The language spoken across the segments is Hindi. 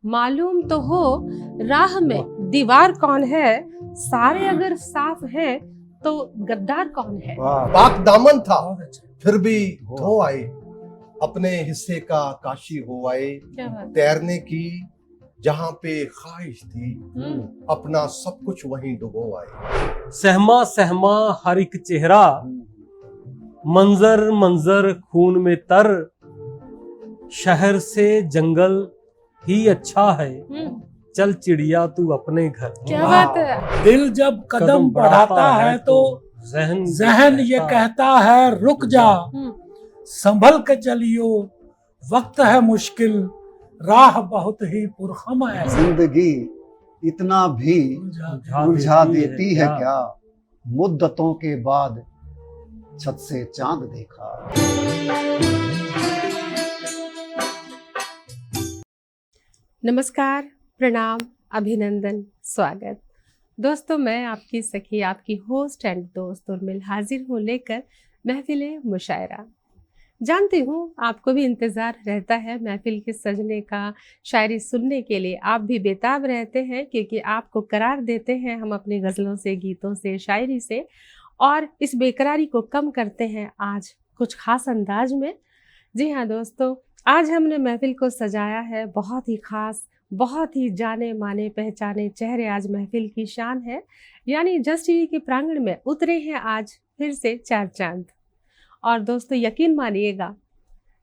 मालूम तो हो राह में दीवार कौन है, सारे अगर साफ हैं तो गद्दार कौन है। पाक दामन था फिर भी धो आए, अपने हिस्से का काशी हो आए। क्या बात। तैरने की जहां पे ख्वाहिश थी, अपना सब कुछ वहीं डुबो आए। सहमा सहमा हर एक चेहरा, मंजर मंजर खून में तर, शहर से जंगल ही अच्छा है, चल चिड़िया तू अपने घर। क्या बात है। दिल जब कदम बढ़ाता है तो जहन ये कहता है रुक जा, संभल के चलियो वक्त है मुश्किल, राह बहुत ही पुरखम है। जिंदगी इतना भी उलझा देती है क्या, मुद्दतों के बाद छत से चांद देखा। नमस्कार, प्रणाम, अभिनंदन, स्वागत। दोस्तों, मैं आपकी सखी, आपकी होस्ट एंड दोस्त उर्मिल हाजिर हूँ लेकर महफिल मुशायरा। जानती हूँ आपको भी इंतज़ार रहता है महफिल के सजने का, शायरी सुनने के लिए आप भी बेताब रहते हैं, क्योंकि आपको करार देते हैं हम अपनी गज़लों से, गीतों से, शायरी से, और इस बेकरारी को कम करते हैं आज कुछ ख़ास अंदाज में। जी हाँ दोस्तों, आज हमने महफिल को सजाया है बहुत ही ख़ास, बहुत ही जाने माने पहचाने चेहरे आज महफिल की शान है। यानी जस्ट टीवी के प्रांगण में उतरे हैं आज फिर से चार चांद। और दोस्तों यकीन मानिएगा,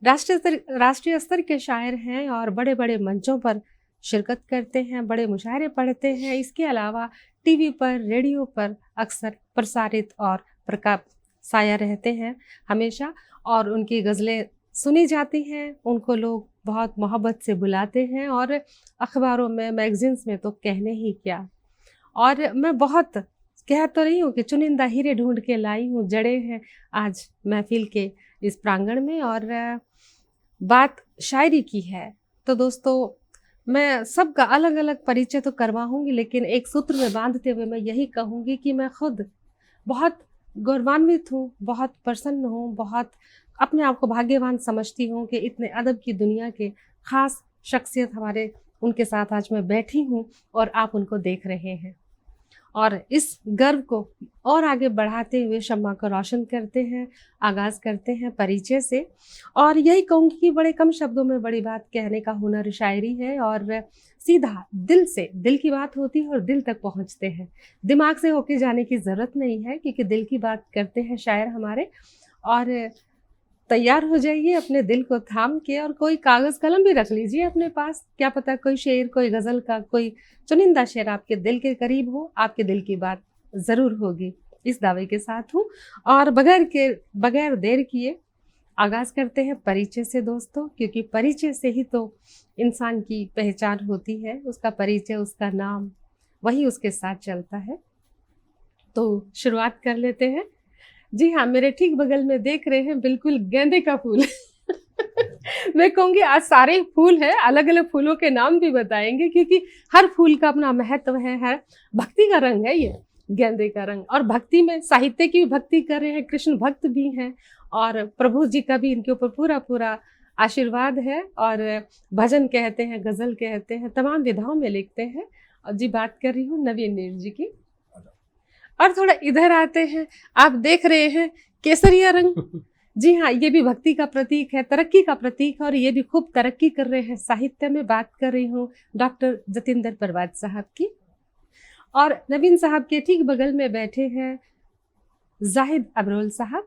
राष्ट्रीय स्तर के शायर हैं और बड़े बड़े मंचों पर शिरकत करते हैं, बड़े मुशायरे पढ़ते हैं। इसके अलावा टीवी पर, रेडियो पर अक्सर प्रसारित और साया रहते हैं हमेशा, और उनकी गज़लें सुनी जाती हैं, उनको लोग बहुत मोहब्बत से बुलाते हैं, और अखबारों में, मैगज़ीन्स में तो कहने ही क्या। और मैं बहुत कह तो रही हूँ कि चुनिंदा हीरे ढूंढ के लाई हूँ, जड़े हैं आज महफिल के इस प्रांगण में, और बात शायरी की है। तो दोस्तों, मैं सबका अलग अलग परिचय तो करवाऊँगी, लेकिन एक सूत्र में बांधते हुए मैं यही कहूँगी कि मैं खुद बहुत गौरवान्वित हूँ, बहुत प्रसन्न हूँ, बहुत अपने आप को भाग्यवान समझती हूँ कि इतने अदब की दुनिया के ख़ास शख्सियत हमारे, उनके साथ आज मैं बैठी हूँ और आप उनको देख रहे हैं। और इस गर्व को और आगे बढ़ाते हुए शम्मा को रोशन करते हैं, आगाज़ करते हैं परिचय से। और यही कहूँगी कि बड़े कम शब्दों में बड़ी बात कहने का हुनर शायरी है, और सीधा दिल से, दिल की बात होती है और दिल तक पहुँचते हैं। दिमाग से होके जाने की ज़रूरत नहीं है, क्योंकि दिल की बात करते हैं शायर हमारे। और तैयार हो जाइए अपने दिल को थाम के, और कोई कागज़ कलम भी रख लीजिए अपने पास। क्या पता कोई शेर, कोई गज़ल का कोई चुनिंदा शेर आपके दिल के करीब हो, आपके दिल की बात ज़रूर होगी, इस दावे के साथ हूँ। और बगैर देर किए आगाज़ करते हैं परिचय से दोस्तों, क्योंकि परिचय से ही तो इंसान की पहचान होती है। उसका परिचय, उसका नाम, वही उसके साथ चलता है। तो शुरुआत कर लेते हैं। जी हाँ, मेरे ठीक बगल में देख रहे हैं बिल्कुल गेंदे का फूल। मैं कहूँगी आज सारे फूल हैं, अलग अलग फूलों के नाम भी बताएंगे, क्योंकि हर फूल का अपना महत्व है। हर भक्ति का रंग है ये गेंदे का रंग, और भक्ति में साहित्य की भी भक्ति कर रहे हैं, कृष्ण भक्त भी हैं, और प्रभु जी का भी इनके ऊपर पूरा पूरा आशीर्वाद है। और भजन कहते हैं, गज़ल कहते हैं, तमाम विधाओं में लिखते हैं। और जी बात कर रही हूँ नवीन नीर जी की। और थोड़ा इधर आते हैं, आप देख रहे हैं केसरिया रंग। जी हाँ, ये भी भक्ति का प्रतीक है, तरक्की का प्रतीक है, और ये भी खूब तरक्की कर रहे हैं साहित्य में। बात कर रही हूँ डॉक्टर जतिंदर परवाज साहब की। और नवीन साहब के ठीक बगल में बैठे हैं जाहिद अबरोल साहब।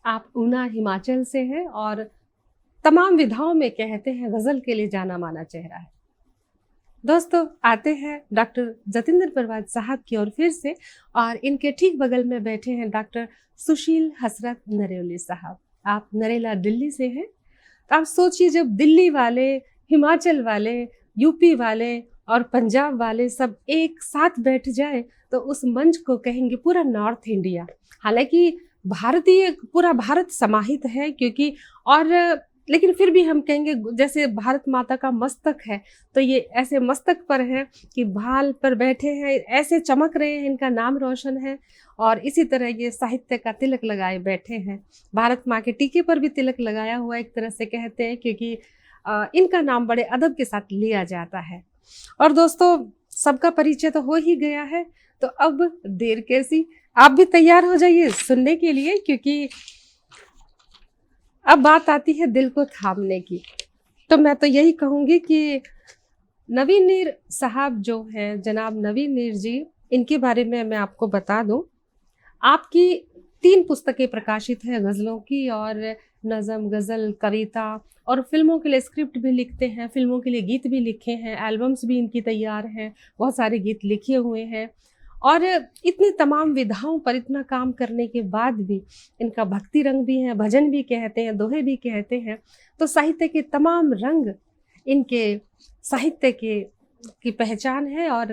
आप ऊना हिमाचल से हैं और तमाम विधाओं में कहते हैं गज़ल के लिए जाना माना चेहरा है। दोस्तों, आते हैं डॉक्टर जतिंदर परवाज साहब की ओर फिर से, और इनके ठीक बगल में बैठे हैं डॉक्टर सुशील हसरत नरेवली साहब। आप नरेला दिल्ली से हैं। तो आप सोचिए, जब दिल्ली वाले, हिमाचल वाले, यूपी वाले और पंजाब वाले सब एक साथ बैठ जाए तो उस मंच को कहेंगे पूरा नॉर्थ इंडिया। हालांकि पूरा भारत समाहित है, क्योंकि और लेकिन फिर भी हम कहेंगे जैसे भारत माता का मस्तक है, तो ये ऐसे मस्तक पर है कि भाल पर बैठे हैं, ऐसे चमक रहे हैं, इनका नाम रोशन है। और इसी तरह ये साहित्य का तिलक लगाए बैठे हैं। भारत माँ के टीके पर भी तिलक लगाया हुआ एक तरह से कहते हैं, क्योंकि इनका नाम बड़े अदब के साथ लिया जाता है। और दोस्तों सबका परिचय तो हो ही गया है, तो अब देर कैसी, आप भी तैयार हो जाइए सुनने के लिए, क्योंकि अब बात आती है दिल को थामने की। तो मैं तो यही कहूंगी कि नवीन नीर साहब जो हैं, जनाब नवीन नीर जी, इनके बारे में मैं आपको बता दूं, आपकी 3 पुस्तकें प्रकाशित हैं गज़लों की, और नज़म, गज़ल, कविता, और फिल्मों के लिए स्क्रिप्ट भी लिखते हैं, फिल्मों के लिए गीत भी लिखे हैं, एल्बम्स भी इनकी तैयार हैं, बहुत सारे गीत लिखे हुए हैं। और इतनी तमाम विधाओं पर इतना काम करने के बाद भी इनका भक्ति रंग भी है, भजन भी कहते हैं, दोहे भी कहते हैं। तो साहित्य के तमाम रंग इनके साहित्य की पहचान है। और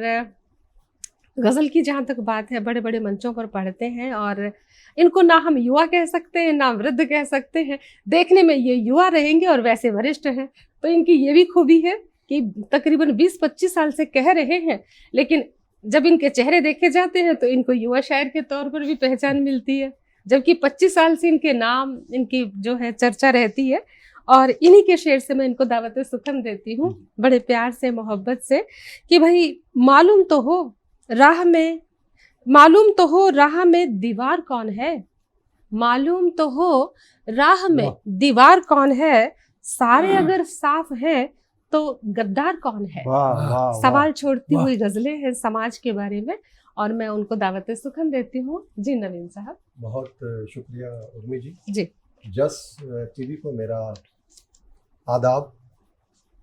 गज़ल की जहाँ तक बात है, बड़े बड़े मंचों पर पढ़ते हैं, और इनको ना हम युवा कह सकते हैं ना वृद्ध कह सकते हैं। देखने में ये युवा रहेंगे और वैसे वरिष्ठ हैं। तो इनकी ये भी खूबी है कि तकरीबन 20-25 साल से कह रहे हैं, लेकिन जब इनके चेहरे देखे जाते हैं तो इनको युवा शायर के तौर पर भी पहचान मिलती है, जबकि 25 साल से इनके नाम, इनकी जो है चर्चा रहती है। और इन्हीं के शेर से मैं इनको दावत सुखन देती हूँ, बड़े प्यार से, मोहब्बत से, कि भाई मालूम तो हो राह में दीवार कौन है, मालूम तो हो राह में दीवार कौन है, सारे अगर साफ है तो गद्दार कौन है। सवाल छोड़ती हुई गजलें हैं समाज के बारे में, और मैं उनको दावत सुखन देती हूँ। जी नवीन साहब। बहुत शुक्रिया उर्मी जी। जस टीवी को मेरा आदाब।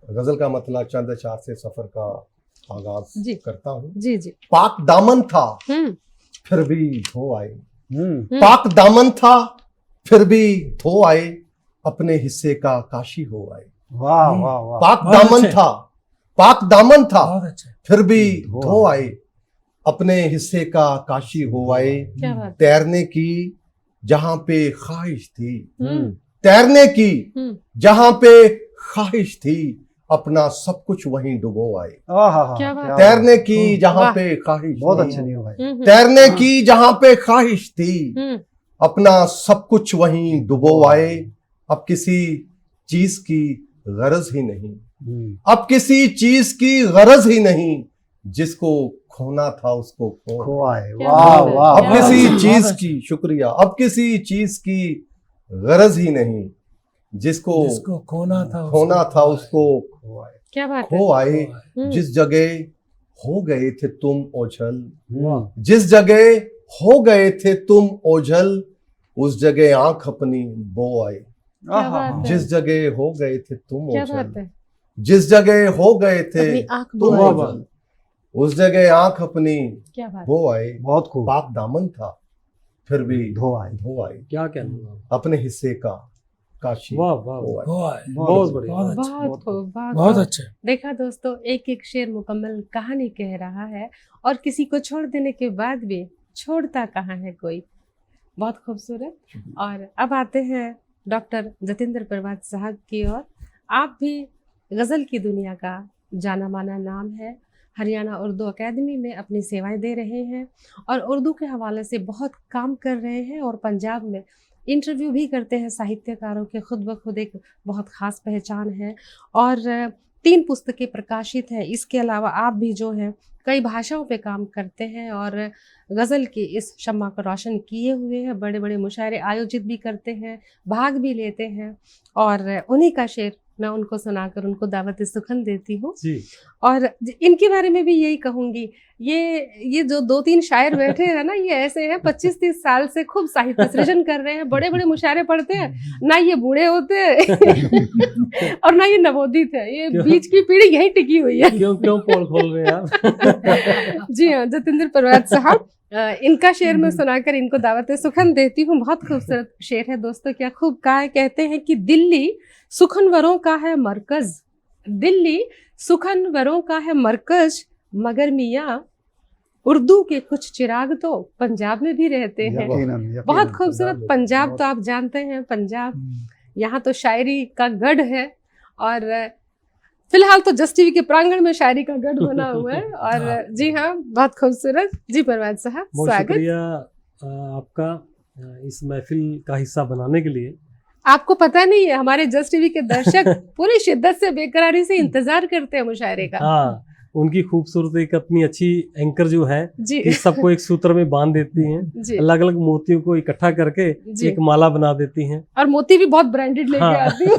गजल का मतलब चंद चार से सफर का आगाज करता हूँ। जी जी। पाक दामन था फिर भी धो आए, पाक दामन था फिर भी धो आए, अपने हिस्से का काशी हो आए। वाह वाह वाह। पाक दामन था फिर भी धो आए, अपने हिस्से का काशी हो आए। तैरने की जहाँ पे ख्वाहिश थी, तैरने की जहाँ पे ख्वाहिश थी, अपना सब कुछ वहीं डुबो आए। तैरने की जहाँ पे ख्वाहिश, बहुत अच्छे नहीं भाई। तैरने की जहाँ पे ख्वाहिश थी, अपना सब कुछ वहीं डुबो आए। अब किसी चीज की गरज ही नहीं, अब किसी चीज की गरज ही नहीं, जिसको खोना था उसको खो आए। वाह वाह। अब किसी चीज की, शुक्रिया, अब किसी चीज की गरज ही नहीं, जिसको खोना था उसको खो आए। जिस जगह हो गए थे तुम ओझल, जिस जगह हो गए थे तुम ओझल, उस जगह आंख अपनी बो आए। जिस जगह हो गए थे तुम ओझल, जिस जगह हो गए थे तुम ओझल, उस जगह आंख अपनी बो आए। बहुत खूब। पाक दामन था फिर भी धो आए। क्या कहना, अपने हिस्से का काशी। वाह वाह, बहुत बढ़िया, बहुत अच्छे। देखा दोस्तों, एक एक शेर मुकम्मल कहानी कह रहा है, और किसी को छोड़ देने के बाद भी छोड़ता कहाँ है कोई। बहुत खूबसूरत। और अब आते हैं डॉक्टर जतिंद्र प्रभात साहब की ओर। आप भी गज़ल की दुनिया का जाना माना नाम है, हरियाणा उर्दू अकेडमी में अपनी सेवाएं दे रहे हैं, और उर्दू के हवाले से बहुत काम कर रहे हैं, और पंजाब में इंटरव्यू भी करते हैं साहित्यकारों के। खुद ब खुद एक बहुत ख़ास पहचान है, और 3 पुस्तकें प्रकाशित हैं। इसके अलावा आप भी जो है कई भाषाओं पे काम करते हैं, और गज़ल की इस शम्मा को रोशन किए हुए हैं। बड़े बड़े मुशायरे आयोजित भी करते हैं, भाग भी लेते हैं, और उन्हीं का शेर मैं उनको सुनाकर उनको दावत सुखन देती हूँ। और इनके बारे में भी यही कहूँगी, ये जो 2-3 शायर बैठे हैं ना, ये ऐसे हैं 25-30 साल से खूब साहित्य सृजन कर रहे हैं, बड़े बड़े मुशायरे पढ़ते हैं। ना ये बूढ़े होते और ना ये नवोदित है, ये बीच की पीढ़ी यही टिकी हुई है। क्यों पोल खोल रहे हैं आप? जी हाँ, जतिंद्र प्रभात साहब, इनका शेर में सुनाकर इनको दावत सुखन देती हूँ। बहुत खूबसूरत शेर है दोस्तों, क्या खूब कहा है। कहते हैं कि दिल्ली सुखनवरों का है मरकज, दिल्ली सुखनवरों का है मरकज, मगर मियाँ उर्दू के कुछ चिराग तो पंजाब में भी रहते हैं। बहुत खूबसूरत। पंजाब तो आप जानते हैं, पंजाब यहाँ तो शायरी का गढ़ है, और फिलहाल तो जस टीवी के प्रांगण में शायरी का गढ़ बना हुआ है। और जी हाँ, बहुत खूबसूरत। जी प्रभात साहब, स्वागत। शुक्रिया आपका इस महफिल का हिस्सा बनाने के लिए। आपको पता नहीं है, हमारे जस टीवी के दर्शक पूरी शिद्दत से, बेकरारी से इंतजार करते हैं मुशायरे का। हाँ, उनकी खूबसूरती एक अपनी अच्छी एंकर जो है जी कि सबको एक सूत्र में बांध देती हैं, जी अलग अलग मोतियों को इकट्ठा करके जी। एक माला बना देती हैं। और मोती भी बहुत ब्रांडेड लेके हाँ। आती हूँ।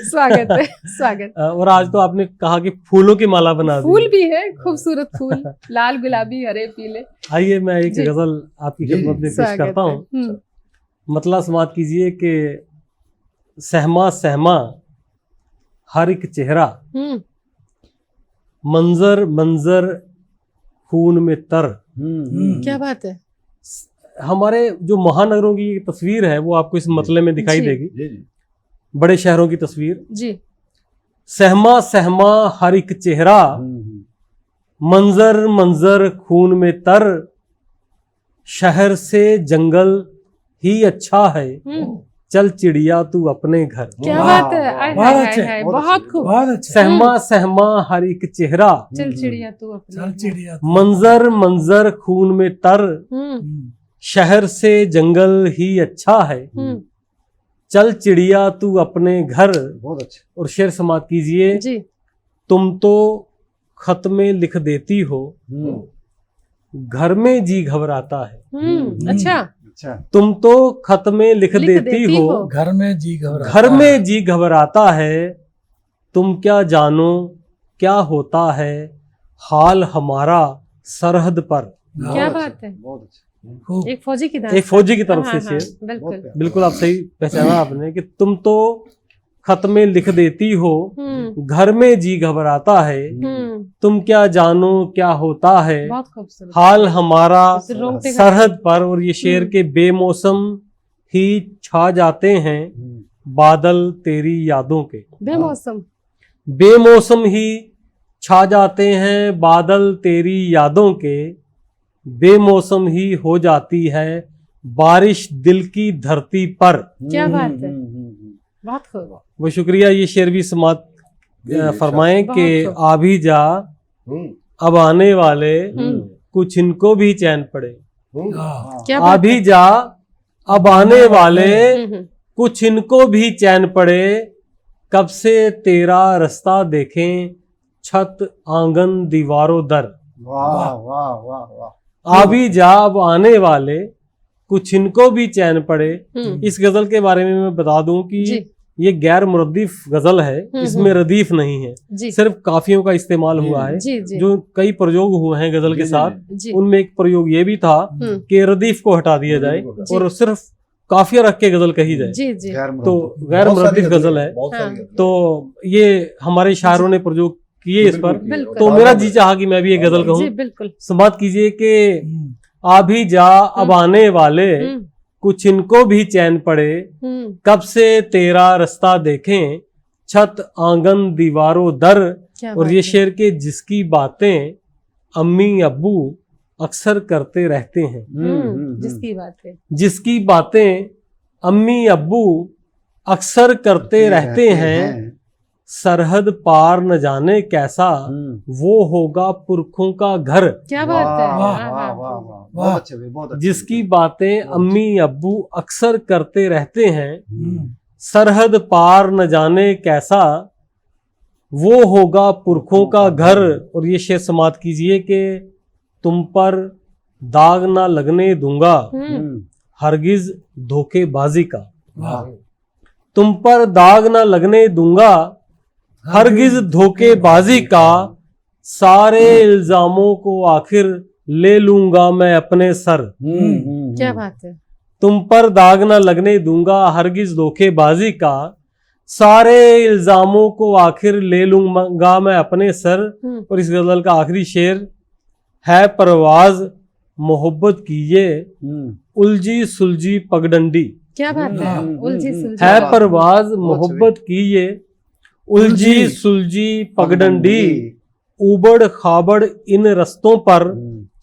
स्वागत है, स्वागत। और आज तो आपने कहा कि फूलों की माला बना दी। फूल भी है, खूबसूरत फूल, लाल गुलाबी हरे पीले। आइए मैं एक जी। गजल आपकी जी, खिदमत में पेश स्वागत करता है। हूँ। मतला समात कीजिए कि सहमा सहमा हर एक चेहरा, हम्म, मंजर मंजर खून में तर। क्या बात है। हमारे जो महानगरों की तस्वीर है वो आपको इस मतले में दिखाई जी। देगी, जी जी बड़े शहरों की तस्वीर। जी सहमा सहमा हर एक चेहरा, मंजर मंजर खून में तर। शहर से जंगल ही अच्छा है, चल चिड़िया तू अपने घर। क्या वाह, बात है। वाह, आय बहुत हाय अच्छे, हाय हाय, बहुत बहुत अच्छे, खूब। बहुत अच्छा। सहमा सहमा हर एक चेहरा, चल चिड़िया तू अपने चल घर। चिड़िया। मंजर मंजर खून में तर। हम्म, शहर से जंगल ही अच्छा है, चल चिड़िया तू अपने घर। बहुत अच्छा। और शेर समाप्त कीजिए। जी तुम तो खत में लिख देती हो, घर में जी घबराता है। अच्छा। अच्छा। तुम तो खत में लिख देती हो, घर में जी घबरा। घर में जी घबराता है। तुम क्या जानो क्या होता है, हाल हमारा सरहद पर। क्या बात है। बहुत अच्छा। खूब। एक फौजी की एक फौजी की तरफ से हाँ, शेर। बिल्कुल। बहुत प्यारा। बिल्कुल आप सही पहचाना आपने कि तुम तो खत में लिख देती हो, घर में जी घबराता है। तुम क्या जानो क्या होता है, बहुत खूबसूरत। हाल हमारा रोंगटे खड़े। सरहद पर। और ये शेर के बेमौसम ही छा जाते हैं, बादल तेरी यादों के। बेमौसम। बेमौसम ही छा जाते हैं, बादल तेरी यादों के। बेमौसम ही हो जाती है बारिश दिल की धरती पर। क्या बात है। बहुत खूब। वो शुक्रिया। ये शेर भी समात फरमाएं बहुत कि खूब। आ भी जा अब आने वाले, कुछ इनको भी चैन पड़े। क्या आ बात भी है। जा अब आने वाले, हम्म, कुछ इनको भी चैन पड़े। कब से तेरा रास्ता देखें, छत आंगन दीवारों दर। वाह वाह वाह वाह। आ भी जा अब आने वाले, कुछ इनको भी चैन पड़े। इस गजल के बारे में मैं बता दूं कि जी ये गैर मुरद्दीफ गजल है, इसमें रदीफ नहीं है, जी सिर्फ काफियों का इस्तेमाल हुआ है। जी जी जो कई प्रयोग हुए हैं गजल के साथ, जी। उनमें एक प्रयोग ये भी था कि रदीफ को हटा दिया जाए जी। और सिर्फ काफिया रख के गजल कही जाए, जी जी। तो गैर मुरद्दीफ गजल है। तो ये हमारे शायरों ने प्रयोग किए इस पर। बिल्कुल। तो मेरा जी चाहा कि मैं भी ये गजल जी कहूँ। बिल्कुल। समाप्त कीजिए कि आ भी जा अब आने वाले, कुछ इनको भी चैन पड़े। कब से तेरा रास्ता देखें, छत आंगन दीवारों दर। क्या और बात ये है। शेर के जिसकी बातें अम्मी अब्बू अक्सर करते रहते हैं। जिसकी बात है। जिसकी बातें अम्मी अब्बू अक्सर करते रहते हैं। सरहद पार न जाने कैसा, वो होगा पुरखों का घर। क्या बात है। वाह हाँ, वाह हाँ। वाह वाह। बहुत अच्छे भाई, बहुत अच्छे। जिसकी बातें अम्मी अब्बू अक्सर करते रहते हैं। सरहद पार न जाने कैसा, वो होगा पुरखों का घर। और ये शेर समाप्त कीजिए कि तुम पर दाग ना लगने दूंगा, हरगिज धोखेबाजी का। वाह। तुम पर दाग ना लगने दूंगा, हरगिज धोखेबाजी का। सारे इल्जामों को आखिर ले लूंगा मैं अपने सर। क्या बात है। तुम पर दाग ना लगने दूंगा, हरगिज धोखेबाजी का। सारे इल्जामों को आखिर ले लूंगा मैं अपने सर। और इस गजल का आखिरी शेर है परवाज मोहब्बत की ये, उलझी सुलझी पगडंडी। क्या बात है। उलझी सुलझी। है परवाज मोहब्बत की ये, उलझी सुलझी पगडंडी। उबड़ खाबड़ इन रस्तों पर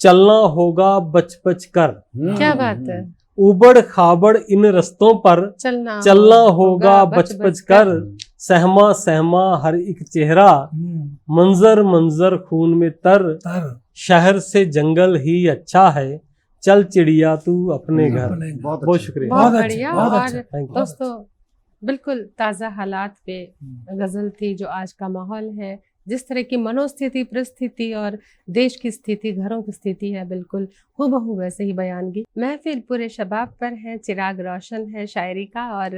चलना होगा बच बच कर। क्या बात है। उबड़ खाबड़ इन रस्तों पर चलना होगा बच बच कर। सहमा सहमा हर एक चेहरा, मंजर मंजर खून में तर। शहर से जंगल ही अच्छा है, चल चिड़िया तू अपने घर। बहुत शुक्रिया। बहुत बढ़िया। और Thank you. दोस्तों बिल्कुल ताज़ा हालात पे गज़ल थी। जो आज का माहौल है जिस तरह की मनोस्थिति, परिस्थिति और देश की स्थिति, घरों की स्थिति है, बिल्कुल हूबहू वैसे ही बयान की। महफिल पूरे शबाब पर है, चिराग रोशन है शायरी का, और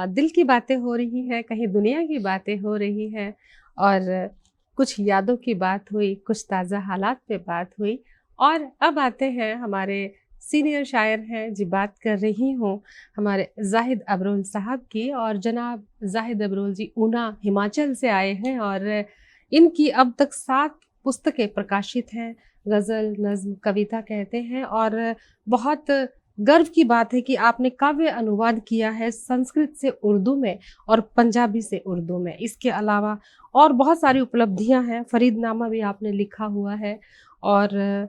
दिल की बातें हो रही हैं, कहीं दुनिया की बातें हो रही हैं, और कुछ यादों की बात हुई, कुछ ताज़ा हालात पे बात हुई। और अब आते हैं हमारे सीनियर शायर हैं जी, बात कर रही हूँ हमारे जाहिद अबरोल साहब की। और जनाब जाहिद अबरोल जी ऊना हिमाचल से आए हैं, और इनकी अब तक 7 पुस्तकें प्रकाशित हैं, गज़ल, नज़्म, कविता कहते हैं। और बहुत गर्व की बात है कि आपने काव्य अनुवाद किया है संस्कृत से उर्दू में और पंजाबी से उर्दू में। इसके अलावा और बहुत सारी उपलब्धियां हैं, फरीदनामा भी आपने लिखा हुआ है, और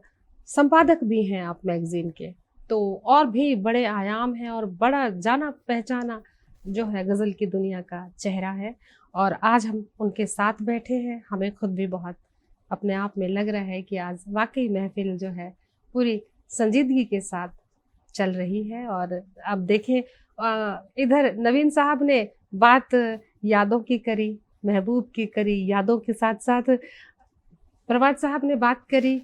संपादक भी हैं आप मैगजीन के। तो और भी बड़े आयाम हैं, और बड़ा जाना पहचाना जो है गज़ल की दुनिया का चेहरा है। और आज हम उनके साथ बैठे हैं, हमें खुद भी बहुत अपने आप में लग रहा है कि आज वाकई महफिल जो है पूरी संजीदगी के साथ चल रही है। और अब देखें, इधर नवीन साहब ने बात यादों की करी, महबूब की करी, यादों के साथ साथ प्रभात साहब ने बात करी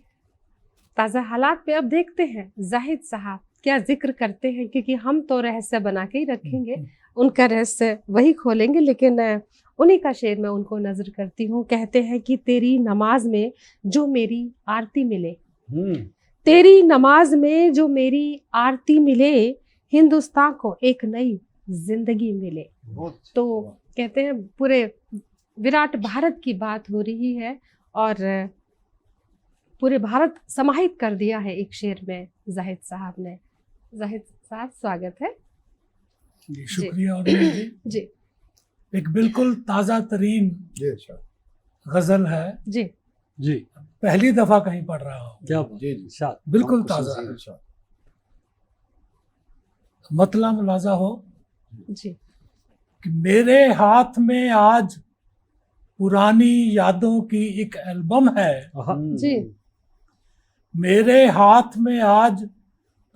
ताज़ा हालात पे। अब देखते हैं जाहिद साहब क्या जिक्र करते हैं, क्योंकि हम तो रहस्य बना के ही रखेंगे, उनका रहस्य वही खोलेंगे। लेकिन उन्हीं का शेर मैं उनको नजर करती हूँ। कहते हैं कि तेरी नमाज में जो मेरी आरती मिले, तेरी नमाज में जो मेरी आरती मिले, हिंदुस्तान को एक नई जिंदगी मिले। तो कहते हैं पूरे विराट भारत की बात हो रही है, और पूरे भारत समाहित कर दिया है एक शेर में जाहिद साहब ने। जाहिद साहब स्वागत है जी। शुक्रिया उर्मिल जी। जी एक बिल्कुल ताज़ा तरीन गजल है जी जी, पहली दफा कहीं पढ़ रहा हूँ। क्या जी बिल्कुल ताज़ा है, मतलब मुलाजा हो जी। कि मेरे हाथ में आज पुरानी यादों की एक एल्बम है। जी। मेरे हाथ में आज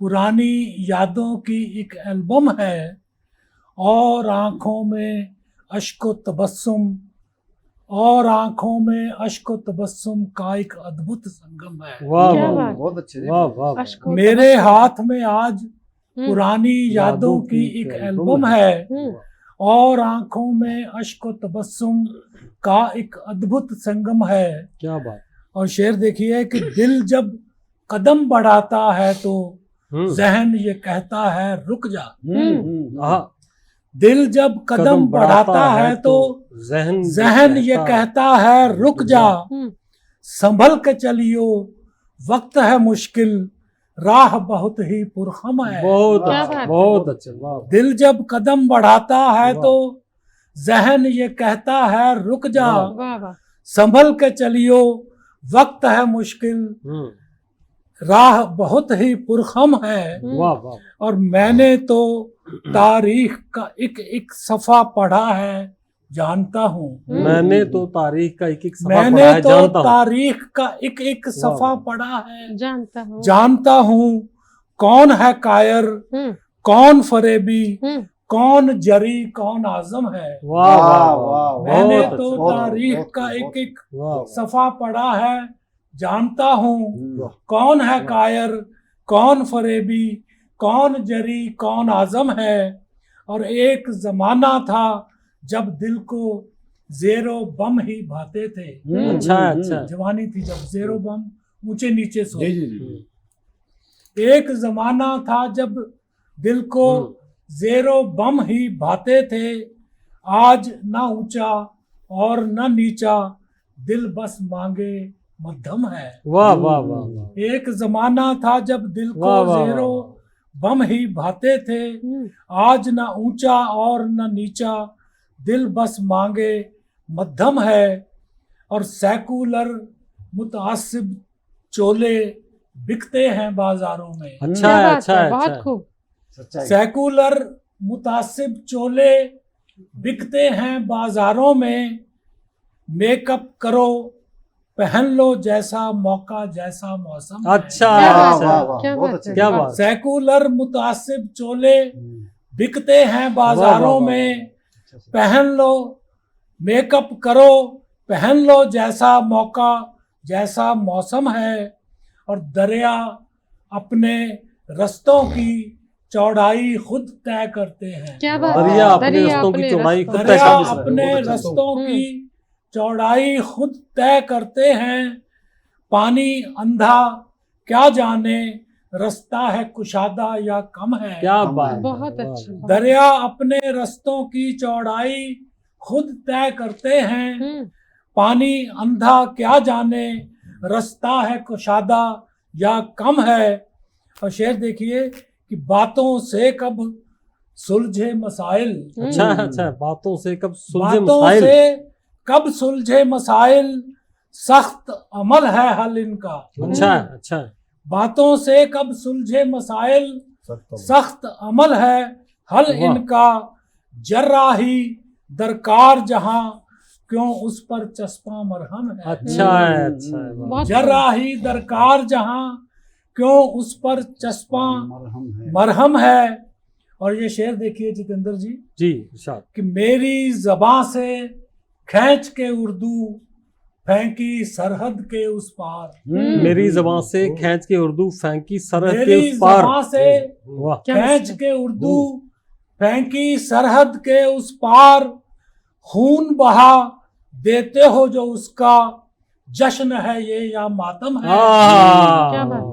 पुरानी यादों की एक एल्बम है, और आंखों में अश्को तबस्सुम, और आंखों में अश्को तबस्सुम का एक अद्भुत संगम है। वाह क्या वाह, बात। बहुत अच्छे। वाह वाह, मेरे हाथ में आज पुरानी यादों की एक एल्बम है, और आंखों में अश्को तबस्सुम का एक अद्भुत संगम है। क्या बात। और शेर देखिए कि दिल जब कदम बढ़ाता है तो जहन ये कहता है रुक जा। दिल जब कदम बढ़ाता है तो जहन ये कहता है रुक जा। संभल के चलियो वक्त है मुश्किल, राह बहुत ही पुरखम है। बहुत अच्छा। दिल जब कदम बढ़ाता है तो जहन ये कहता है रुक जा। संभल के चलियो वक्त है मुश्किल, राह बहुत ही पुरखम है। और मैंने तो तारीख का एक एक सफ़ा पढ़ा है, जानता हूँ। मैंने तो तारीख का एक एक सफ़ा मैंने पढ़ा है, तो जानता हूँ। तारीख का एक एक सफ़ा पढ़ा है, जानता हूँ। कौन है कायर, कौन फरेबी, कौन जरी, कौन आजम है। वाह वाह वाह। मैंने तो तारीख का एक एक सफ़ा पढ़ा है, जानता हूँ। कौन है कायर, कौन फरेबी, कौन जरी, कौन आजम है। और एक जमाना था जब दिल को जेरो बम ही भाते थे। अच्छा अच्छा। जवानी थी जब जेरो बम ऊंचे नीचे सो। एक जमाना था जब दिल को जेरो बम ही भाते थे, आज ना ऊंचा और ना नीचा, दिल बस मांगे मध्यम है। वाह वाह वाह। एक जमाना था जब दिल को जेरो बम ही भाते थे, आज ना ऊंचा और ना नीचा, दिल बस मांगे मध्यम है। और सेकुलर मुतासिब चोले बिकते हैं बाजारों में। अच्छा अच्छा, बहुत खूब। सेकुलर मुतासिब चोले बिकते हैं बाजारों में, मेकअप करो पहन लो जैसा मौका जैसा मौसम। अच्छा, क्या बात। सेकुलर मुतासिब चोले बिकते हैं बाजारों में, पहन लो मेकअप करो पहन लो जैसा मौका जैसा मौसम है, और दरिया अपने रस्तों की चौड़ाई खुद तय करते हैं। क्या बात दरिया है? अपने रस्तों की चौड़ाई खुद तय दरिया करते हैं। अपने रस्तों की चौड़ाई खुद तय करते हैं, पानी अंधा क्या जाने रास्ता है कुशादा या कम है। क्या बात, बहुत अच्छा। दरिया अपने रस्तों की चौड़ाई खुद तय करते हैं, पानी अंधा क्या जाने रास्ता है कुशादा या कम है। और शेर देखिए कि बातों से कब सुलझे मसाइल। अच्छा अच्छा, बातों से कब सुलझे बातों मसाइल। से कब सुलझे मसाइल, सख्त अमल है हल इनका। अच्छा अच्छा, बातों से कब सुलझे मसाइल, सख्त अमल है हल वाह। इनका। जर्राही दरकार जहां क्यों उस पर चस्पा मरहम है। अच्छा है, अच्छा है, वाह। बहुत जर्राही दरकार जहां क्यों उस पर चस्पा मरहम है। मरहम है। और ये शेर देखिए जितेंद्र जी जी इरशाद। कि मेरी ज़बां से खींच के उर्दू फेंकी सरहद के उस पार। मेरी जबान से खींच के उर्दू फेंकी सरहद के मेरी उस पार। ज़बां से वाह, खींच के उर्दू फेंकी सरहद के उस पार, खून बहा देते हो जो उसका जश्न है ये या मातम है। क्या बात।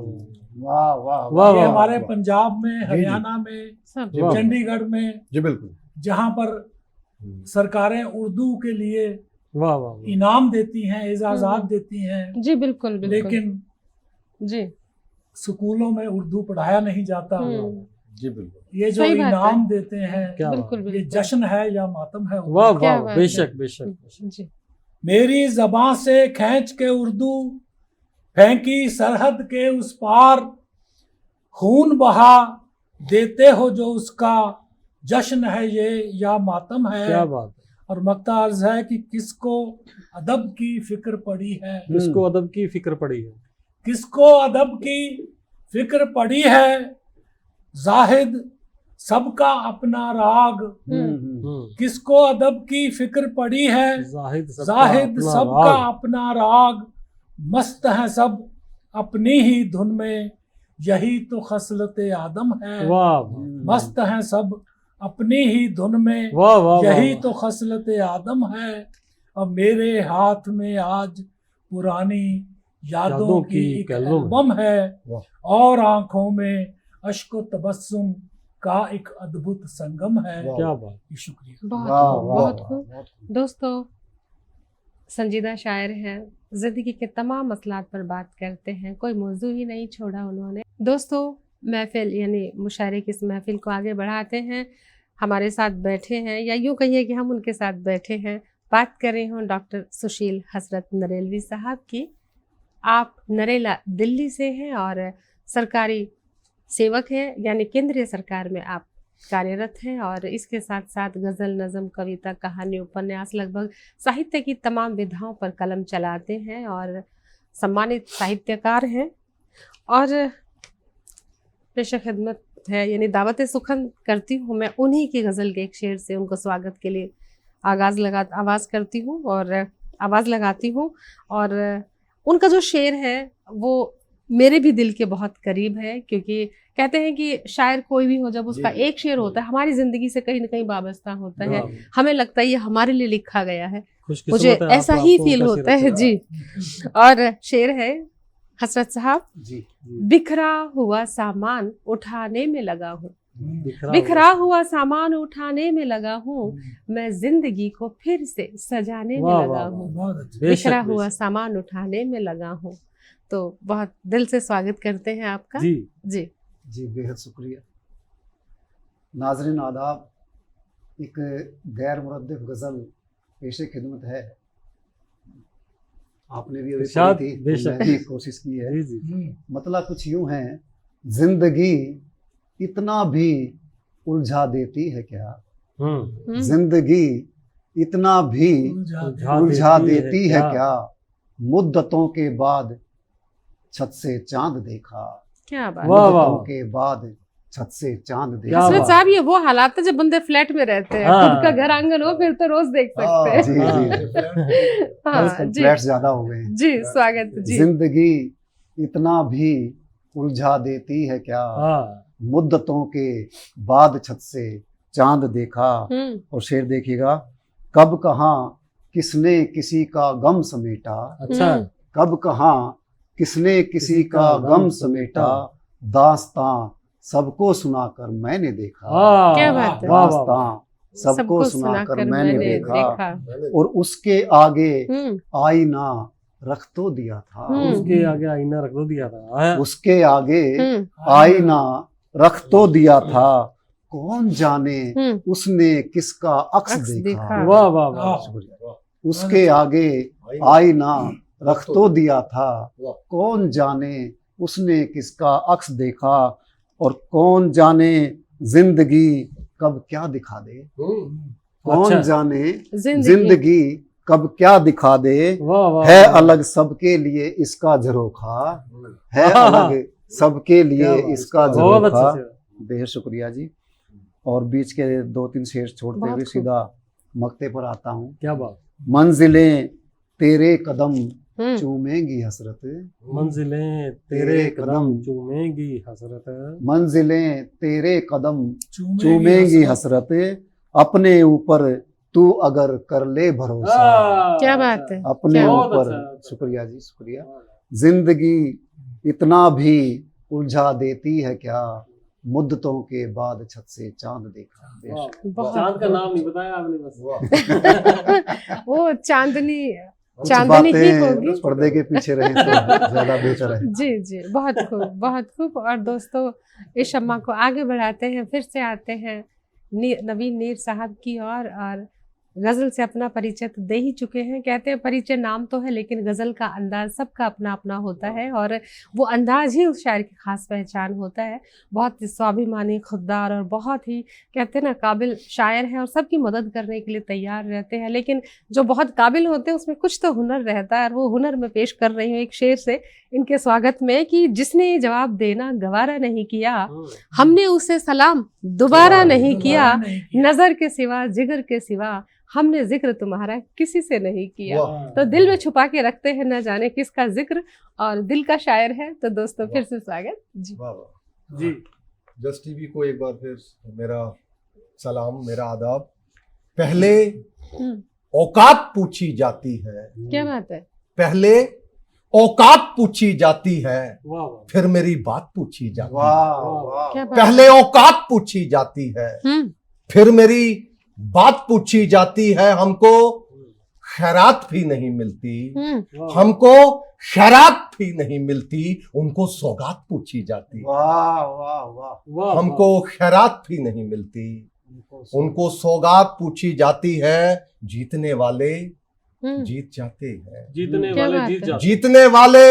वाह वाह वाह, ये वाह, हमारे वाह। पंजाब में, हरियाणा में, सब जी, वाह। चंडीगढ़ में, जी बिल्कुल। जहाँ पर सरकारें उर्दू के लिए वाह वाह वाह। इनाम देती हैं, एजाज़ात देती हैं, जी बिल्कुल बिल्कुल। लेकिन जी स्कूलों में उर्दू पढ़ाया नहीं जाता। जी बिल्कुल। ये जो सही बात इनाम है। देते हैं, क्या बिल्कुल बात। ये बिल्कुल। जश्न है या मातम है। वाह क्या वाह, बात बेशक है। बेशक बेशक। जी मेरी ज़बां से खींच के उर्दू फेंकी सरहद के उस पार, खून बहा देते हो जो उसका जश्न है ये या मातम है। क्या बात है। और मक्ता अर्ज है कि किसको अदब की फिक्र पड़ी है, किसको अदब की फिक्र पड़ी है। किसको अदब की फिक्र पड़ी है, जाहिद सबका अपना राग। किसको अदब की फिक्र पड़ी है, जाहिद जाहिद अपना सबका राग। अपना राग। मस्त हैं सब अपनी ही धुन में, यही तो खसलत आदम है। वाह वाह मस्त हैं सब अपनी ही धुन में, वाह वाह, यही वाह। तो खसलत आदम है। अब मेरे हाथ में आज पुरानी यादों की एक एल्बम है, और आंखों में अश्क तबस्सुम का एक अद्भुत संगम है। क्या बात। शुक्रिया। बहुत वाह, खूब, वाह, बहुत वाह, खूब। बहुत दोस्तों, संजीदा शायर हैं, जिंदगी के तमाम मसलात पर बात करते हैं, कोई मौजू ही नहीं छोड़ा उन्होंने। दोस्तों, महफिल यानी मुशायरे की इस महफिल को आगे बढ़ाते हैं। हमारे साथ बैठे हैं, या यूँ कहिए कि हम उनके साथ बैठे हैं। बात कर रही हूँ डॉक्टर सुशील हसरत नरेलवी साहब की। आप नरेला दिल्ली से हैं और सरकारी सेवक हैं, यानी केंद्रीय सरकार में आप कार्यरत हैं, और इसके साथ साथ गज़ल, नज़म, कविता, कहानी, उपन्यास, लगभग साहित्य की तमाम विधाओं पर कलम चलाते हैं और सम्मानित साहित्यकार हैं। और पेशा खिदमत है, यानी दावत सुखन करती हूँ मैं उन्हीं की गज़ल के एक शेर से उनको स्वागत के लिए आवाज़ करती हूँ और आवाज़ लगाती हूँ। और उनका जो शेर है वो मेरे भी दिल के बहुत करीब है, क्योंकि कहते हैं कि शायर कोई भी हो, जब उसका एक शेर होता है हमारी ज़िंदगी से कहीं ना कहीं वाबस्ता होता है, हमें लगता है ये हमारे लिए लिखा गया है, मुझे ऐसा ही फील होता है जी। और शेर है हसरत साहब, बिखरा हुआ सामान उठाने में लगा हूँ, बिखरा हुआ सामान उठाने में लगा हूँ, मैं जिंदगी को फिर से सजाने में लगा हूँ, बिखरा हुआ सामान उठाने में लगा हूँ। तो बहुत दिल से स्वागत करते हैं आपका। जी जी जी, बेहद शुक्रिया। नाजरीन आदाब, एक गैर मुरद्दिफ गज़ल पेशे खिदमत है। आपने भी अभी पढ़ी थी, तो मैं भी कोशिश की है। जी जी। मतलब कुछ यूं है, जिंदगी इतना भी उलझा देती है क्या, जिंदगी इतना भी उलझा देती है क्या, मुद्दतों के बाद छत से चांद देखा, क्या बात, मुद्दतों के बाद छत से चांद क्या हसरत बात। साहब ये वो हालात है जब बंदे फ्लैट में रहते हैं, हाँ। खुद का घर आंगन हो फिर तो रोज देख सकते हैं। जी जी हाँ आजकल जी फ्लैट्स ज्यादा हो गए हैं। जी, स्वागत जी। जिंदगी इतना भी उलझा देती है क्या, हाँ, मुद्दतों के बाद छत से चांद देखा। और शेर देखिएगा, कब कहाँ किसने किसी का गम समेटा, अच्छा। कब कहाँ किसने किसी का गम समेटा, दास्तां सबको सुनाकर मैंने देखा, हाँ, क्या बात है। वाह, वाह, वाह। दास्तां सबको सुनाकर मैंने देखा, और उसके आगे हम्म आईना रख तो दिया था, उसके आगे आईना रख दो दिया था। हाँ, उसके आगे हम्म आईना रख तो दिया था, कौन जाने उसने किसका अक्स अक्स देखा। देखा। वाह वाह वाह। शुक्रिया। उसके आगे आईना रख तो दिया था, कौन जाने उसने किसका अक्स देखा, और कौन जाने जिंदगी कब क्या दिखा दे, कौन अच्छा। जाने जिंदगी जिंदगी कब क्या दिखा दे, वाह वाह है वाह। अलग सबके लिए इसका झरोखा, है वाह। अलग सबके लिए क्या बात। इसका बहुत झरोखा। अच्छे से। बेहद शुक्रिया जी। और बीच के 2-3 शेर छोड़ते बहुत हुए खूब। सीधा मक्ते पर आता हूँ। क्या बात। मंजिलें तेरे कदम हम्म चूमेंगी हसरत, मंजिलें तेरे कदम चूमेंगी हसरत, मंजिलें तेरे कदम चूमेंगी चूमेंगी हसरत। हसरत, अपने ऊपर तू अगर कर ले भरोसा, क्या बात है। अपने क्या बहुत ऊपर। अच्छा। शुक्रिया जी, शुक्रिया। जिंदगी इतना भी उलझा देती है क्या, मुद्दतों के बाद छत से चांद देखा। बहुत चांद का नाम नहीं बताया आपने बस। वो चांदनी कुछ चांदनी ही होगी। बातें पर्दे के पीछे रहे तो ज्यादा बेहतर है। जी जी, बहुत खूब बहुत खूब। और दोस्तों इस शम्मा को आगे बढ़ाते हैं, फिर से आते हैं नवीन नीर साहब की और गज़ल से अपना परिचय तो दे ही चुके हैं। कहते हैं परिचय नाम तो है लेकिन गज़ल का अंदाज सबका अपना अपना होता है, और वो अंदाज ही उस शायर की खास पहचान होता है। बहुत ही स्वाभिमानी, खुददार और बहुत ही कहते हैं ना काबिल शायर है, और सबकी मदद करने के लिए तैयार रहते हैं। लेकिन जो बहुत काबिल होते हैं उसमें कुछ तो हुनर रहता है, और वो हुनर मैं पेश कर रही हूँ एक शेर से इनके स्वागत में कि जिसने जवाब देना गवारा नहीं किया, हमने उसे सलाम दोबारा नहीं किया, नजर के सिवा जिगर के सिवा हमने जिक्र तुम्हारा किसी से नहीं किया। तो दिल में छुपा के रखते हैं, न जाने किसका जिक्र, और दिल का शायर है। तो दोस्तों फिर से स्वागत जी। जी। जस्ट टीवी को एक बार फिर मेरा सलाम, मेरा आदाब। पहले औकात पूछी जाती है, क्या बात है। पहले औकात पूछी जाती है, वाह फिर मेरी बात पूछी जाती है। वाह क्या बात पहले औकात पूछी जाती है, फिर मेरी बात पूछी जाती है। हमको खैरात भी नहीं मिलती, हमको खैरात भी नहीं मिलती, उनको सौगात पूछी जाती है। वाह वाह वाह। हमको खैरात भी नहीं मिलती, उनको सौगात पूछी जाती है। जीतने वाले जीत जाते हैं, जीतने क्या वाले बात जीत है। जाते। जीतने वाले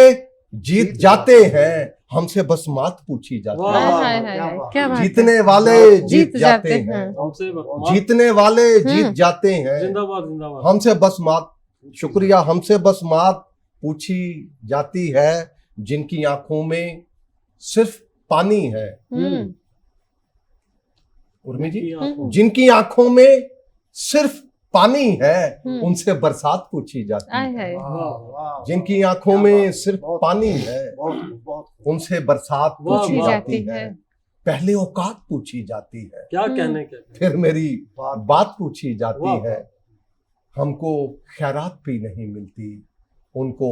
जीत जाते हैं, हमसे बस मात पूछी जाती वाह, है। हाय हाय हाय, क्या बात है। जीतने वाले जीत जाते हैं, हमसे जीतने वाले जीत जाते हैं, जिंदाबाद जिंदाबाद। हमसे बस मात, शुक्रिया, हमसे बस मात पूछी जाती है। जिनकी आंखों में सिर्फ पानी है, उर्मी जी, जिनकी आंखों में सिर्फ पानी है, उनसे बरसात पूछी जाती आय है। हाय। जिनकी आंखों में सिर्फ पानी है, उनसे बरसात वाह, पूछी वाह। जाती है। पहले औकात पूछी जाती है, क्या कहने के। फिर मेरी बात पूछी जाती वाह, है। हमको खैरात भी नहीं मिलती, उनको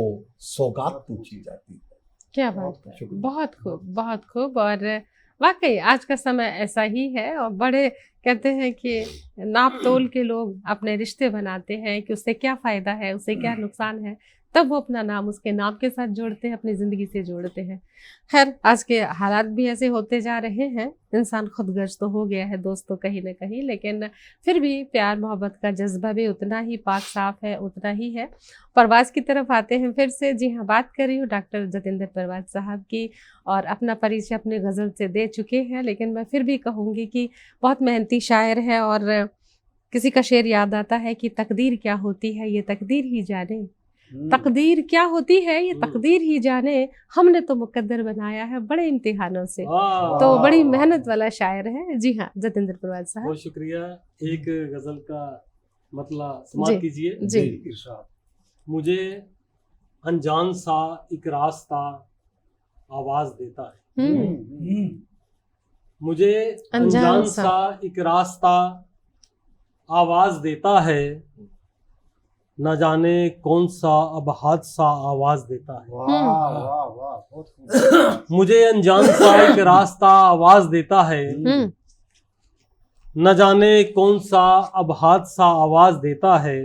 सौगात पूछी जाती है। क्या बात है। शुक्रिया। बहुत खूब बहुत खूब। और वाकई आज का समय ऐसा ही है, और बड़े कहते हैं कि नाप तोल के लोग अपने रिश्ते बनाते हैं कि उससे क्या फ़ायदा है, उससे क्या नुकसान है, तब वो अपना नाम उसके नाम के साथ जोड़ते हैं, अपनी ज़िंदगी से जोड़ते हैं। खैर आज के हालात भी ऐसे होते जा रहे हैं, इंसान खुदगर्ज तो हो गया है दोस्तों कहीं ना कहीं, लेकिन फिर भी प्यार मोहब्बत का जज्बा भी उतना ही पाक साफ है, उतना ही है। परवाज़ की तरफ आते हैं फिर से। जी हाँ, बात कर रही हूँ डॉक्टर जतिंदर परवाज़ साहब की, और अपना परिचय अपने गज़ल से दे चुके हैं, लेकिन मैं फिर भी कहूँगी कि बहुत मेहनती शायर है। और किसी का शेर याद आता है कि तकदीर क्या होती है ये तकदीर ही जाने, तकदीर क्या होती है ये तकदीर ही जाने, हमने तो मुकद्दर बनाया है बड़े इम्तिहानों से। तो बड़ी मेहनत वाला शायर है। जी हाँ जतेंद्र प्रवाद साहब, बहुत शुक्रिया। एक गजल का मतलब समाप्त कीजिए। जी। मुझे अनजान सा एक रास्ता आवाज देता है, मुझे अनजान सा एक रास्ता आवाज देता है, न जाने कौन सा अब हादसा आवाज देता है। वाह वाह वाह, बहुत मुझे अनजान सा एक रास्ता आवाज देता है, न जाने कौन सा अब हादसा आवाज देता है।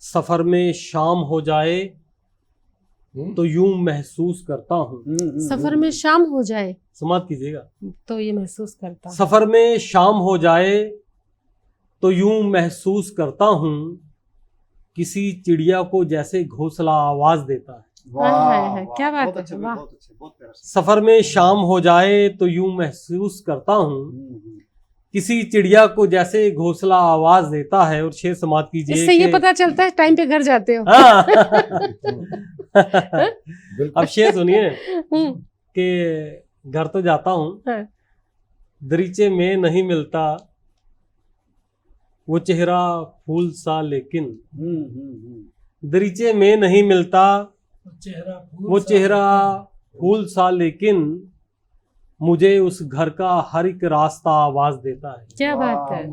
सफर में शाम हो जाए तो यूं महसूस करता हूँ। सफर में शाम हो जाए, समाप्त कीजिएगा। तो ये महसूस करता हूँ। सफर में शाम हो जाए तो यूं महसूस करता हूँ, किसी चिड़िया को जैसे घोंसला आवाज देता है। क्या बात है, वाह। सफर में शाम हो जाए तो यूं महसूस करता हूँ, किसी चिड़िया को जैसे घोंसला आवाज देता है। और शेर समाप्त कीजिए। इससे ये पता चलता है टाइम पे घर जाते हो। हाँ। अब शेर सुनिए कि घर तो जाता हूँ, दरीचे में नहीं मिलता वो चेहरा फूल सा, लेकिन दरीचे में नहीं मिलता वो चेहरा फूल सा, लेकिन मुझे उस घर का हर एक रास्ता आवाज देता है। क्या बात है।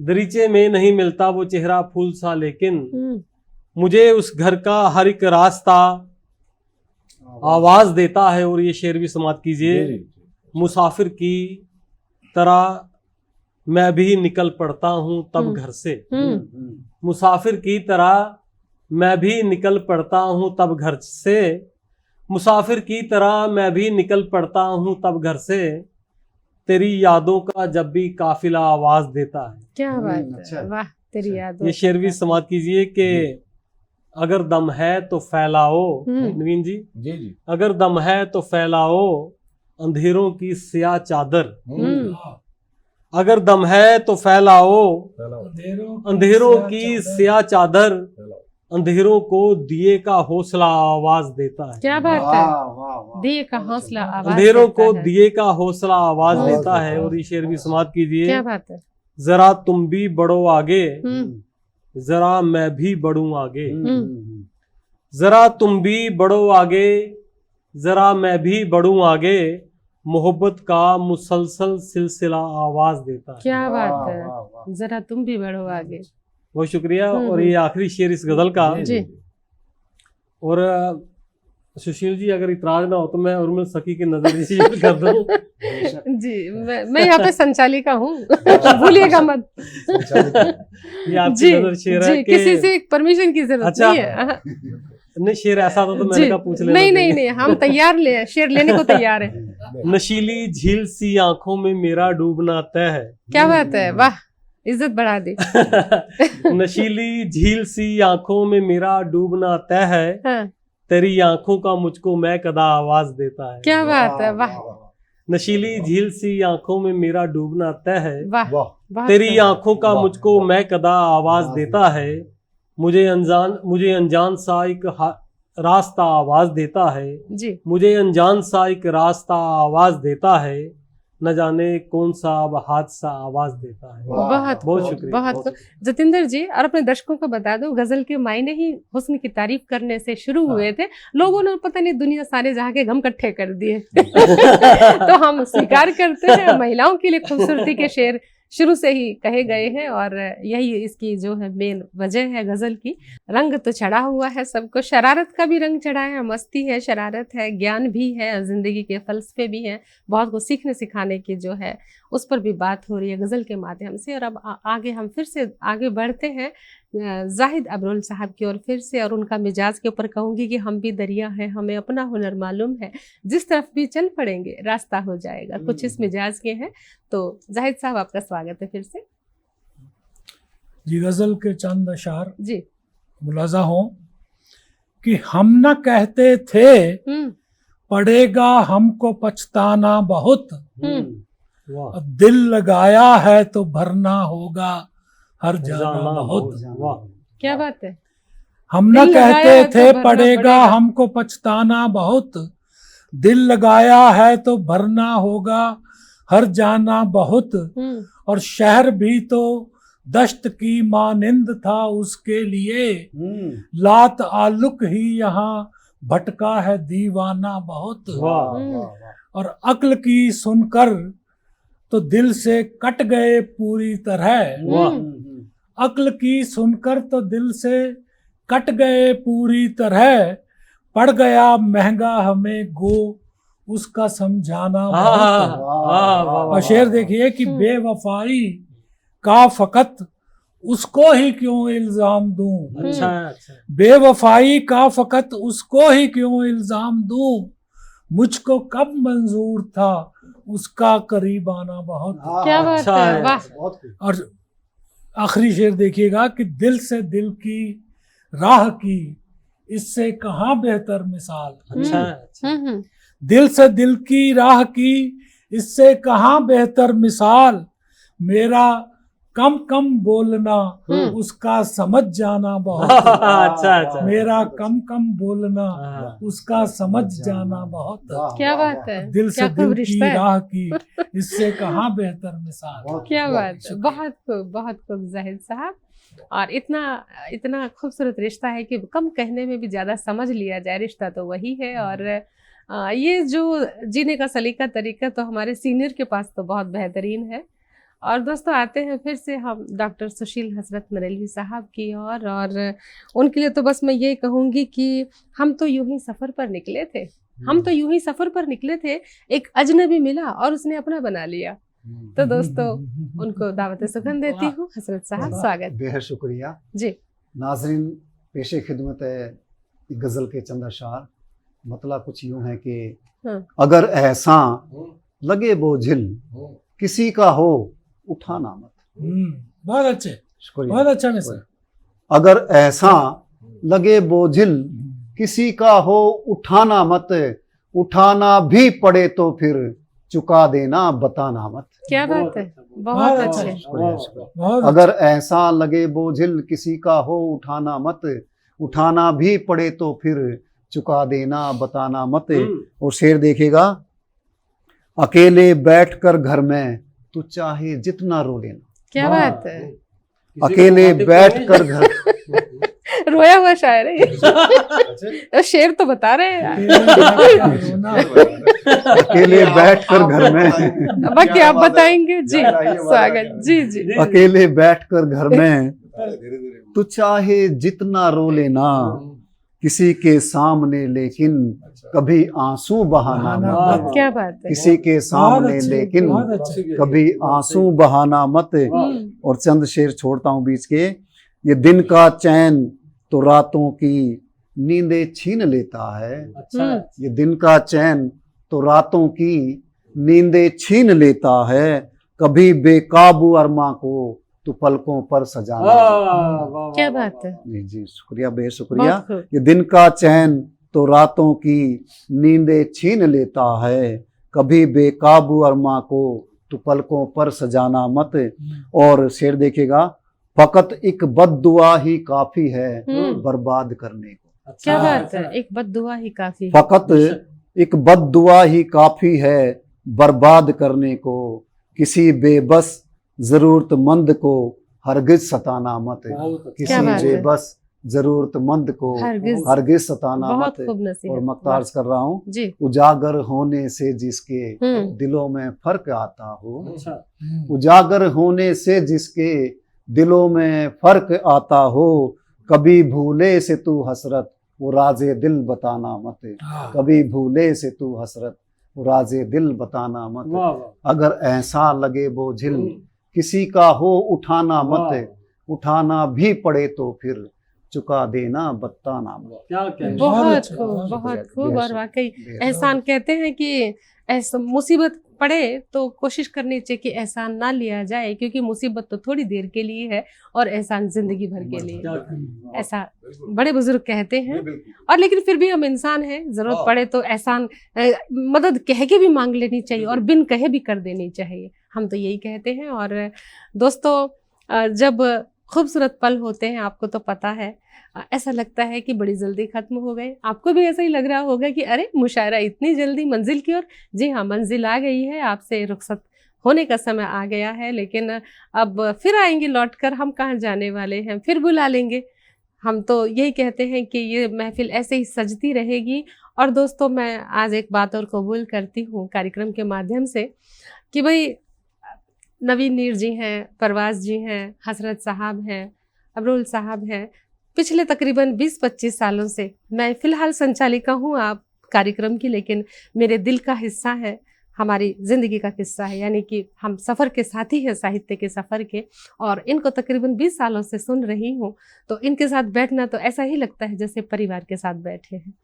दरीचे में नहीं मिलता वो चेहरा फूल सा, लेकिन मुझे उस घर का हर एक रास्ता आवाज देता है। और ये शेर भी समाप्त कीजिए। मुसाफिर की तरह मैं भी निकल पड़ता हूँ तब घर से, मुसाफिर की तरह मैं भी निकल पड़ता हूँ तब घर से, मुसाफिर की तरह मैं भी निकल पड़ता हूँ तब घर से, तेरी यादों का जब भी काफिला आवाज देता है। क्या बात है, वाह। तेरी यादों। ये शेर भी समाप्त कीजिए कि अगर दम है तो फैलाओ। नवीन जी, जी। अगर दम है तो फैलाओ अंधेरों की स्याह चादर, अगर दम है तो फैलाओ अंधेरों की स्याह चादर, अंधेरों को दिए का हौसला आवाज देता है। क्या बात है, दिए का हौसला आवाज, अंधेरों को दिए का हौसला आवाज देता है। और ये शेर भी समाप्त कीजिए। क्या बात है। जरा तुम भी बढ़ो आगे, जरा मैं भी बढ़ूं आगे, जरा तुम भी बढ़ो आगे, जरा मैं भी बढ़ूं आगे, मोहब्बत का मुसलसल सिलसिला आवाज देता है। क्या बात है, जरा तुम भी बढ़ो आगे। बहुत शुक्रिया। और ये आखिरी शेर इस गजल का। जी। और सुशील जी अगर इतराज ना हो तो मैं उर्मिल सखी के नजर शेर कर दूं। जी, मैं यहाँ पे संचालिका हूँ, भूलिएगा मत। ये आपकी नजर शेर है कि किसी से परमिशन की जरूरत नहीं है। नहीं, शेर ऐसा था तो मैंने कहा पूछ लेना। नहीं, हम तैयार शेर लेने को तैयार है। नशीली झील सी आंखों में मेरा डूबना तय है। क्या बात है, वाह, इज्जत बढ़ा दी। नशीली झील सी आंखों में मेरा डूबना तय है, हाँ। तेरी आंखों का मुझको मैं कदा आवाज देता है। क्या बात है, वाह। नशीली झील सी आंखों में मेरा डूबना तय है, वाह। तेरी आंखों का मुझको मैं कदा आवाज देता है, मुझे अनजान सा एक रास्ता आवाज देता है जी, मुझे अनजान सा एक रास्ता आवाज देता है, न जाने कौन सा अब हादसा आवाज देता है। बहुत शुक्रिया। बहुत। जतेंद्र जी, और अपने दर्शकों को बता दो, गजल के मायने ही हुस्न की तारीफ करने से शुरू हुए थे। लोगों ने पता नहीं दुनिया सारे जहाँ के गम इकट्ठे कर दिए। तो हम स्वीकार करते हैं, महिलाओं के लिए खूबसूरती के शेर शुरू से ही कहे गए हैं, और यही इसकी जो है मेन वजह है गजल की। रंग तो चढ़ा हुआ है सबको, शरारत का भी रंग चढ़ा है, मस्ती है, शरारत है, ज्ञान भी है, जिंदगी के फलसफे भी हैं, बहुत कुछ सीखने सिखाने की जो है उस पर भी बात हो रही है गजल के माध्यम से। और अब आगे हम फिर से आगे बढ़ते हैं जाहिद अब्रुल साहब की ओर फिर से, और उनका मिजाज के ऊपर कहूंगी कि हम भी दरिया हैं, हमें अपना हुनर मालूम है, जिस तरफ भी चल पड़ेंगे रास्ता हो जाएगा, कुछ इस मिजाज के हैं। तो जाहिद साहब, आपका स्वागत है फिर से जी। गजल के चंद अशार जी मुलाजा हो कि हम न कहते थे पड़ेगा हमको पछताना बहुत, दिल लगाया है तो भरना होगा हर जाना बहुत। क्या बात है। हम न दिल लगाया कहते है तो थे भरना पड़ेगा पड़ेगा। हमको पछताना बहुत, दिल लगाया है तो भरना होगा हर जाना बहुत। और शहर भी तो दश्त की मानिंद था उसके लिए, लात आलुक ही यहाँ भटका है दीवाना बहुत। और अक्ल की सुनकर तो दिल से कट गए पूरी तरह, अक्ल की सुनकर तो दिल से कट गए पूरी तरह, पड़ गया महंगा हमें गो उसका समझाना बहुत। और शेर देखिए कि बेवफाई का फकत उसको ही क्यों इल्जाम दूं, अच्छा बेवफाई का फकत उसको ही क्यों इल्जाम दूं, मुझको कब मंजूर था उसका करीब आना बहुत। क्या बात अच्छा है, है। वाह। और आखिरी शेर देखिएगा कि दिल से दिल की राह की इससे कहाँ बेहतर मिसाल, अच्छा दिल से दिल की राह की इससे कहाँ बेहतर मिसाल, मेरा कम कम बोलना उसका समझ जाना बहुत। अच्छा मेरा कम कम बोलना उसका समझ जाना बहुत। क्या बात है, दिल से क्या दिल खूब की रिश्ता है। राह की इससे कहाँ बेहतर मिसाल। क्या बात है, बहुत खूब जाहिद साहब। और इतना इतना खूबसूरत रिश्ता है कि कम कहने में भी ज़्यादा समझ लिया जाए, रिश्ता तो वही है। और ये जो जीने का सलीका तरीका तो हमारे सीनियर के पास तो बहुत बेहतरीन है। और दोस्तों आते हैं फिर से हम डॉक्टर सुशील हसरत नरेलवी साहब की और उनके लिए तो बस मैं ये कहूँगी कि हम तो यूं ही सफ़र पर निकले थे, हम तो यूं ही सफ़र पर निकले थे, एक अजनबी मिला और उसने अपना बना लिया। तो दोस्तों उनको दावत सुखन देती हूँ। हसरत साहब स्वागत। बेहद शुक्रिया जी। नाजरीन, पेशे खिदमत है गज़ल के चंद अशार। मतलब कुछ यूं है कि अगर ऐसा लगे बोझिल किसी का हो उठाना मत। बहुत अच्छे, शुक्रिया, बहुत अच्छा मिसाल। अगर ऐसा लगे बोझिल किसी का हो उठाना मत, उठाना भी पड़े तो फिर चुका देना बताना मत। क्या बात है, बहुत अच्छे। अगर ऐसा लगे बोझिल किसी का हो उठाना मत, उठाना भी पड़े तो फिर चुका देना बताना मत। और शेर देखेगा, अकेले बैठकर घर में तू चाहे जितना रो लेना। क्या बात है, अकेले बैठकर घर रोया हुआ शायर है ये। शेर तो बता रहे हैं अकेले बैठकर घर में बाकी आप बताएंगे। जी स्वागत। जी जी। अकेले बैठकर घर में तू चाहे जितना रो लेना, किसी के सामने लेकिन कभी आंसू बहाना मत। क्या बात है, किसी के सामने लेकिन कभी आंसू बहाना मत। और चंद शेर छोड़ता हूँ बीच के। ये दिन का चैन तो रातों की नींदें छीन लेता है। ये दिन का चैन तो रातों की नींदें छीन लेता है, कभी बेकाबू अरमा को तो पलकों पर सजाना। क्या बात है। जी जी, शुक्रिया, बेहद शुक्रिया। ये दिन का चैन तो रातों की नींदें छीन लेता है, कभी बेकाबू अरमा को तो पलकों पर सजाना मत। और शेर देखेगा, फकत एक बद्दुआ ही काफी है बर्बाद करने को। क्या बात है, एक बद्दुआ ही काफी। फकत एक बद्दुआ ही काफी है बर्बाद करने को, किसी बेबस जरूरतमंद को हरगिज सताना मत। किसी बेबस जरूरतमंद को हरगिज सताना मत। और मक्तार्ज कर रहा हूँ, उजागर होने से जिसके दिलों में फर्क आता हो, उजागर होने से जिसके दिलों में फर्क आता हो, कभी भूले से तू हसरत वो राजे दिल बताना मत। कभी भूले से तू हसरत वो राजे दिल बताना मत। अगर ऐसा लगे बोझिल किसी का हो उठाना मत, उठाना भी पड़े तो फिर चुका देना बताना मत। बहुत खूब, बहुत खूब। और वाकई एहसान कहते हैं कि ऐसा मुसीबत पड़े तो कोशिश करनी चाहिए कि एहसान ना लिया जाए, क्योंकि मुसीबत तो थोड़ी देर के लिए है और एहसान जिंदगी भर के लिए, ऐसा बड़े बुजुर्ग कहते हैं। और लेकिन फिर भी हम इंसान हैं, जरूरत पड़े तो एहसान मदद कह के भी मांग लेनी चाहिए और बिन कहे भी कर देनी चाहिए, हम तो यही कहते हैं। और दोस्तों जब खूबसूरत पल होते हैं, आपको तो पता है। ऐसा लगता है कि बड़ी जल्दी ख़त्म हो गए। आपको भी ऐसा ही लग रहा होगा कि अरे मुशायरा इतनी जल्दी मंजिल की ओर। जी हाँ, मंजिल आ गई है, आपसे रुखसत होने का समय आ गया है, लेकिन अब फिर आएंगे लौट कर। हम कहाँ जाने वाले हैं, फिर बुला लेंगे। हम तो यही कहते हैं कि ये महफिल ऐसे ही सजती रहेगी। और दोस्तों, मैं आज एक बात और कबूल करती हूँ कार्यक्रम के माध्यम से कि भाई नवीन नीर जी हैं, परवाज़ जी हैं, हसरत साहब हैं, अबरुल साहब हैं। पिछले तकरीबन 20-25 सालों से मैं फ़िलहाल संचालिका हूँ आप कार्यक्रम की, लेकिन मेरे दिल का हिस्सा है, हमारी ज़िंदगी का किस्सा है, यानी कि हम सफ़र के साथी हैं, साहित्य के सफ़र के। और इनको तकरीबन 20 सालों से सुन रही हूँ, तो इनके साथ बैठना तो ऐसा ही लगता है जैसे परिवार के साथ बैठे हैं।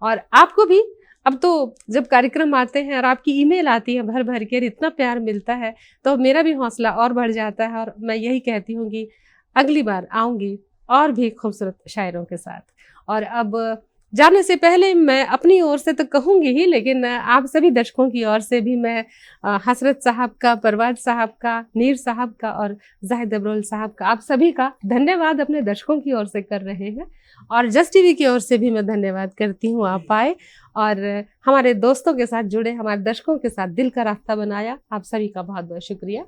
और आपको भी अब तो जब कार्यक्रम आते हैं और आपकी ईमेल आती है भर भर के, इतना प्यार मिलता है, तो मेरा भी हौसला और बढ़ जाता है। और मैं यही कहती हूँ कि अगली बार आऊँगी और भी खूबसूरत शायरों के साथ। और अब जाने से पहले मैं अपनी ओर से तो कहूँगी ही, लेकिन आप सभी दर्शकों की ओर से भी मैं हसरत साहब का, परवाज़ साहब का, नीर साहब का और जाहिद अबरुल साहब का, आप सभी का धन्यवाद अपने दर्शकों की ओर से कर रहे हैं। और जस्ट टीवी की ओर से भी मैं धन्यवाद करती हूँ, आप आए और हमारे दोस्तों के साथ जुड़े, हमारे दर्शकों के साथ दिल का रास्ता बनाया। आप सभी का बहुत बहुत शुक्रिया।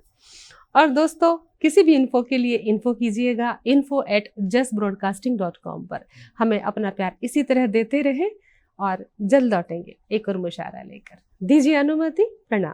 और दोस्तों, किसी भी इन्फो के लिए इन्फो कीजिएगा info@justbroadcasting.com पर। हमें अपना प्यार इसी तरह देते रहें और जल्द लौटेंगे एक और मुशायरा लेकर। दीजिए अनुमति, प्रणाम।